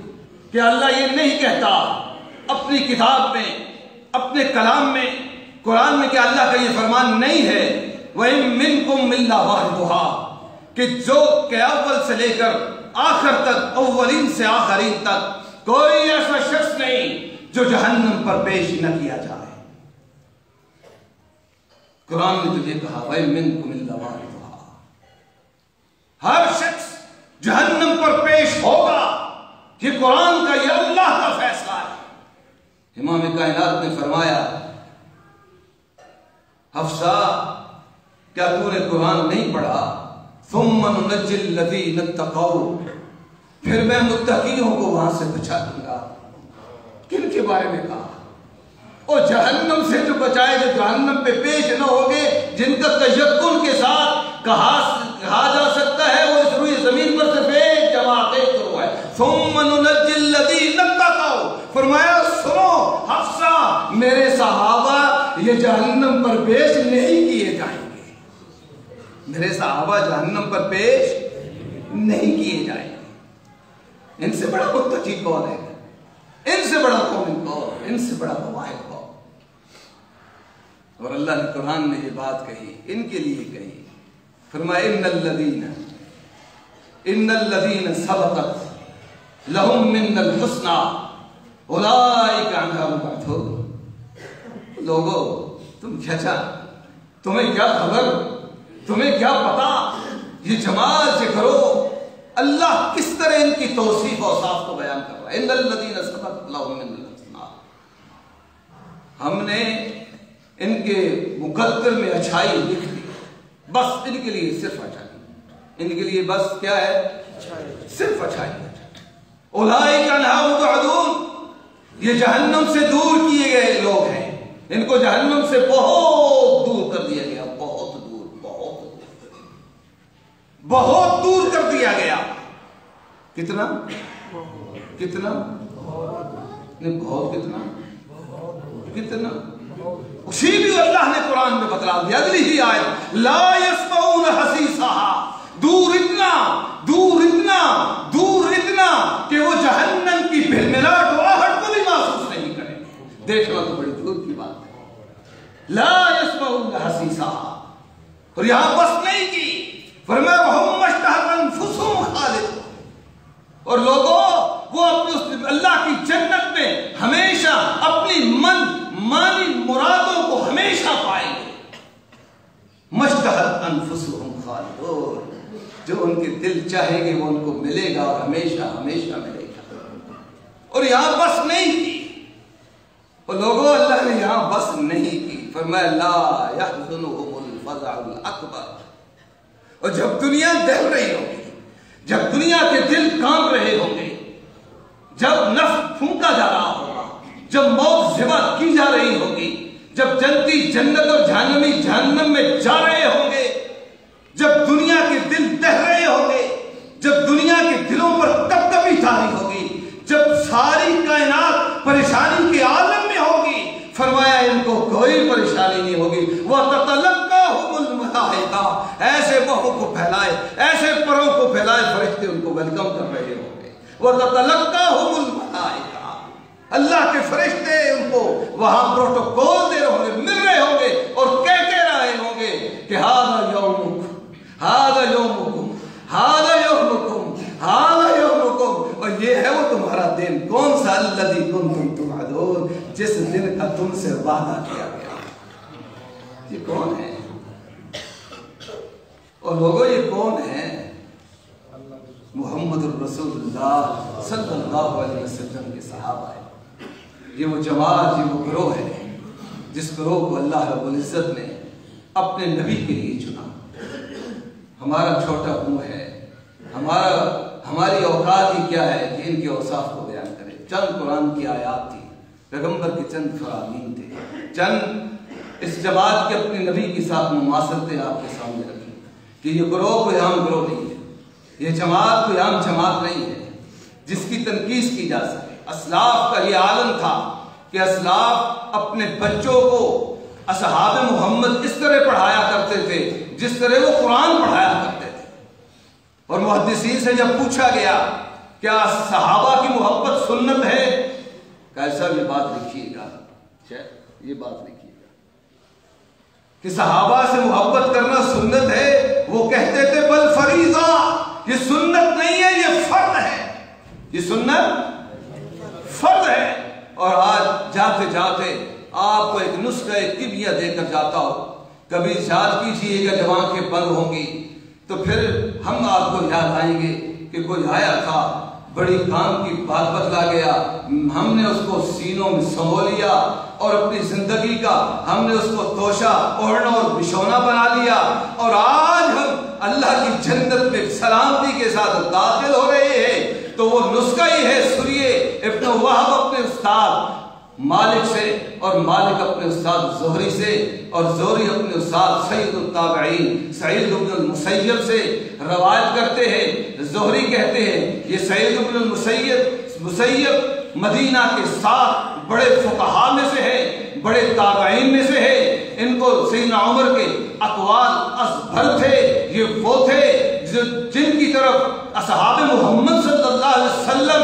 کہ اللہ یہ نہیں کہتا اپنی کتاب میں، اپنے کلام میں، قرآن میں کہ اللہ کا یہ فرمان نہیں ہے، وَإِن مِّنكُم إِلَّا وَارِدُهَا کہ جو کہ اول سے لے کر آخر تک، اولین سے آخرین تک کوئی ایسا شخص نہیں جو جہنم پر پیش نہ کیا جائے۔ قرآن نے تجھے کہا وَإِن مِّنكُم إِلَّا وَارِدُهَا، ہر شخص جہنم پر پیش ہوگا۔ یہ قرآن کا، یہ اللہ کا فیصلہ ہے۔ امام کائنات نے فرمایا حفصہ کیا تو نے قرآن نہیں پڑھا؟ ثم ننجی الذین اتقوا، پھر میں متقیوں کو وہاں سے بچا دوں گا۔ کن کے بارے میں کہا؟ اور جہنم سے جو بچائے، جو جہنم پہ پیش نہ ہوگے، جن کا تیقن کے ساتھ کہا جا سکتا ہے وہ اس روئے زمین پر صرف ایک جماعت کرو ہے۔ ثم ننجی الذین اتقوا، فرمایا سنو حفصہ، میرے صحابہ یہ جہنم پر پیش نہیں کیے جائیں گے، میرے صحابہ جہنم پر پیش نہیں کیے جائیں گے۔ ان سے بڑا متقی کون ہے؟ ان سے بڑا قوم کون؟ ان سے بڑا مواحد کون؟ اور اللہ نے قرآن میں یہ بات کہی، ان کے لیے کہی، فرمایا ان الذین سبقت لہم من الحسنی اولئک عنہا مبعدون۔ لوگو تم کیا تمہیں کیا خبر، تمہیں کیا پتا، یہ جمال سے کرو اللہ کس طرح ان کی توصیف اور اوصاف کو بیان کر رہا ہے۔ ان الذین سبقت لہم من الحسنی، ہم نے ان کے مقدر میں اچھائی لکھ دی، بس ان کے لیے صرف اچھائی، ان کے لیے بس کیا ہے؟ صرف اچھائی۔ اولئک عنہا مبعدون، یہ جہنم سے دور کیے گئے لوگ ہیں، ان کو جہنم سے بہت دور کر دیا گیا، بہت دور، بہت دور، بہت دور کر دیا گیا۔ کتنا کتنا نہیں، بہت کتنا کتنا، اسی بھی اللہ نے قرآن میں بتلا دیا، اگلی ہی آیت، لا یسمعون حسیسہا، دور اتنا دور اتنا دور اتنا کہ وہ جہنم کی بھلملاہٹ و آہٹ کو بھی محسوس نہیں کریں گے۔ دیکھنا تو بڑی دور کی بات ہے۔ لا یسمعون حسیسہا، اور یہاں بس نہیں کی، فرمایا وَهُمْ مَشْتَهَتْ أَنفُسُهُمْ خَالِدُونَ، اور لوگوں وہ اپنے اللہ کی جنت میں ہمیشہ اپنی مانی مرادوں کو ہمیشہ پائیں گے۔ مشتہت انفسہم خالدون، جو ان کے دل چاہیں گے وہ ان کو ملے گا اور ہمیشہ ہمیشہ ملے گا۔ اور یہاں بس نہیں کی، اور لوگوں اللہ نے یہاں بس نہیں کی، فرمایا لا يحزنهم الفزع الاکبر، اور جب دنیا دہل رہی ہوگی، جب دنیا کے دل کام رہے ہوں گے، جب نفس پھونکا جا رہا ہوگا، جب موت ذبح کی جا رہی ہوگی، جب جنتی جنت اور جہنمی جہنم میں جا رہے ہوں گے، جب دنیا کے دل دہ رہے ہوں گے، جب دنیا کے دلوں پر تپتپی طاری ہوگی، جب ساری کائنات پریشانی کے عالم میں ہوگی، فرمایا ان کو کوئی پریشانی نہیں ہوگی۔ وَتَتَلَقَّاهُمُ الْمَلَائِكَةُ، ایسے بہوں کو پھیلائے، ایسے پروں کو پھیلائے، فرشتے ان کو ویلکم کر رہے ہوں گے۔ وَتَتَلَقَّاهُمُ الْمَلَائِكَةُ، اللہ کے فرشتے ان کو وہاں پروٹوکول دے رہے ہوں گے، مل رہے ہوں گے اور کہتے رہے ہوں گے کہ هَذَا يَوْمُكُمْ هَذَا يَوْمُكُمْ هَذَا يَوْمُكُمْ هَذَا يَوْمُكُمْ، اور یہ ہے وہ تمہارا دن، کون سا؟ الَّذِي كُنْتُمْ تُوعَدُونَ، جس دن کا تم سے وعدہ کیا گیا۔ یہ کون ہے؟ اور لوگوں یہ کون ہے؟ محمد الرسول اللہ صلی اللہ علیہ وسلم کے صحابہ ہیں۔ یہ وہ جماعت، یہ وہ گروہ ہے جس گروہ کو اللہ رب العزت نے اپنے نبی کے لیے چنا۔ ہمارا چھوٹا منہ ہے، ہماری اوقات ہی کیا ہے کہ ان کے اوصاف کو بیان کرے۔ چند قرآن کی آیات تھی، پیغمبر کے چند فرامین تھے، چند اس جماعت کے اپنے نبی کے ساتھ مماثلتیں آپ کے سامنے رکھی کہ یہ گروہ کوئی عام گروہ نہیں ہے، یہ جماعت کوئی عام جماعت نہیں ہے جس کی تنقید کی جا سکے۔ اسلاف کا یہ عالم تھا کہ اسلاف اپنے بچوں کو اصحاب محمد اس طرح پڑھایا کرتے تھے جس طرح وہ قرآن پڑھایا کرتے تھے۔ اور محدثین سے جب پوچھا گیا کیا صحابہ کی محبت سنت ہے، کیسا یہ بات لکھیے گا، یہ بات لکھیے گا، کہ صحابہ سے محبت کرنا سنت ہے، وہ کہتے تھے بل فریضہ، یہ سنت نہیں ہے، یہ فرض ہے، یہ سنت فرض ہے۔ اور آج جاتے جاتے آپ کو ایک نسخہ ایک کیمیا دے کر جاتا ہو، کبھی یاد کیجئے گا جب آنکھیں بند ہوں گی تو پھر ہم آپ کو یاد آئیں گے کہ کوئی آیا تھا، بڑی کام کی بات بتلا گیا، ہم نے اس کو سینوں میں سمو لیا اور اپنی زندگی کا ہم نے اس کو توشہ اوڑھنا اور بچھونا بنا لیا، اور آج ہم اللہ کی جنت میں سلامتی کے ساتھ داخل ہو رہے ہیں۔ تو وہ نسخہ ہی ہے، سنیے، ابن وہب اپنے استاد مالک سے، اور مالک اپنے استاد زہری سے، اور زہری اپنے استاد سید التابعین سعید بن المسیب سے روایت کرتے ہیں۔ زہری کہتے ہیں یہ سعید بن المسیب مدینہ کے 7 بڑے فقہاء میں سے ہے، بڑے تابعین میں سے ہے، ان کو سیدنا عمر کے اقوال ازبر تھے، یہ وہ تھے جن کی طرف اصحاب محمد صلی اللہ علیہ وسلم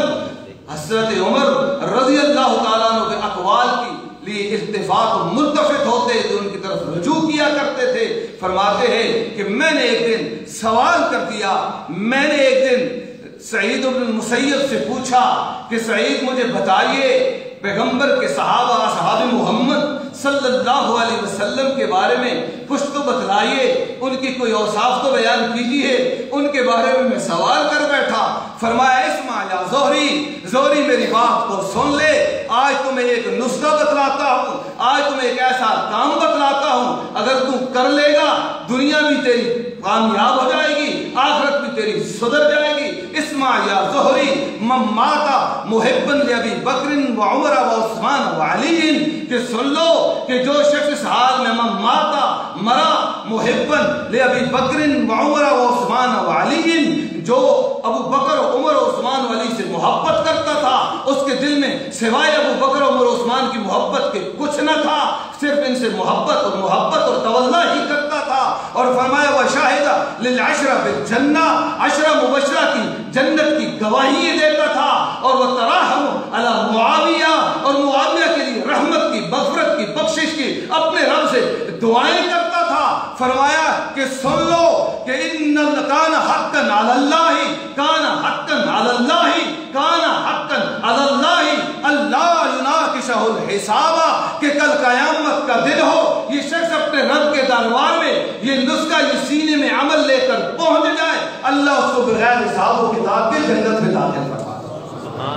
حضرت عمر رضی اللہ تعالیٰ عنہ کے اقوال کی لیے اتفاق متفق ہوتے تو ان کی طرف رجوع کیا کرتے تھے۔ فرماتے ہیں کہ میں نے ایک دن سوال کر دیا، میں نے ایک دن سعید بن المسیب سے پوچھا کہ سعید مجھے بتائیے پیغمبر کے صحابہ اصحاب محمد صلی اللہ علیہ وسلم کے بارے میں کچھ تو بتلائیے، ان کی کوئی اوصاف تو بیان کیجیے، ان کے بارے میں سوال کر بیٹھا۔ فرمایا اسمع یا زہری، زہری میری بات کو سن لے، آج تمہیں ایک نسخہ بتلاتا ہوں، آج تمہیں ایک ایسا کام بتلاتا ہوں، اگر تم کر لے گا دنیا بھی تیری کامیاب ہو جائے گی، آخرت بھی تیری سدھر جائے گی۔ اسمع یا زہری من مات محبا لابی بکر و عمر و عثمان و علی، کہ سن لو کہ جو شخص اس حال میں من ماتا مرا محبا لابی بکر و عمر و عثمان و علی، جو ابو بکر و عمر و عثمان و علی سے محبت کرتا تھا، اس کے دل میں سوائے ابو بکر و عمر و عثمان کی محبت کے کچھ نہ تھا، صرف ان سے محبت اور تولا ہی کرتا تھا۔ اور فرمایا وشاہد للعشرہ بالجنہ، 10 مبشرہ کی جنت کی گواہی دیتا تھا، اور وہ تراہم علی معاویہ، اور معاویہ کے لیے رحمت کی، مغفرت کی، بخشش کی اپنے رب سے دعائیں کرتا تھا۔ فرمایا کہ سن لو کہ ان کان حقا علی اللہ، کان حقا علی اللہ، کان حقا علی اللہ اللہ یناقشہ الحساب، کہ کل قیامت کا دن ہو یہ شخص اپنے رب کے دربار میں یہ نسخہ یہ سینے میں عمل لے کر پہنچ جائے، اللہ اس کو بغیر حساب و کتاب کے جنت میں داخل فرما۔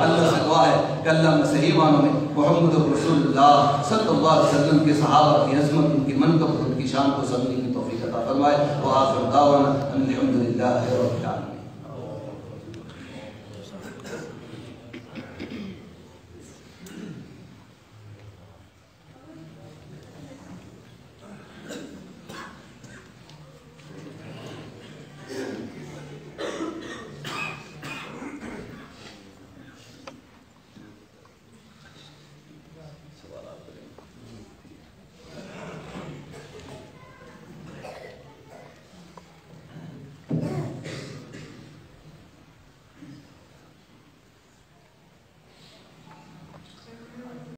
اللہ سے دعا ہے کہ اللہ میں صحیح معنوں میں محمد رسول اللہ صلی اللہ علیہ وسلم کے صحابہ کی عظمت، ان کی منقبت، ان کی شان کو سمجھنے کی توفیق عطا فرمائے۔ وآخر دعوانا ان الحمد للہ رب العالمین۔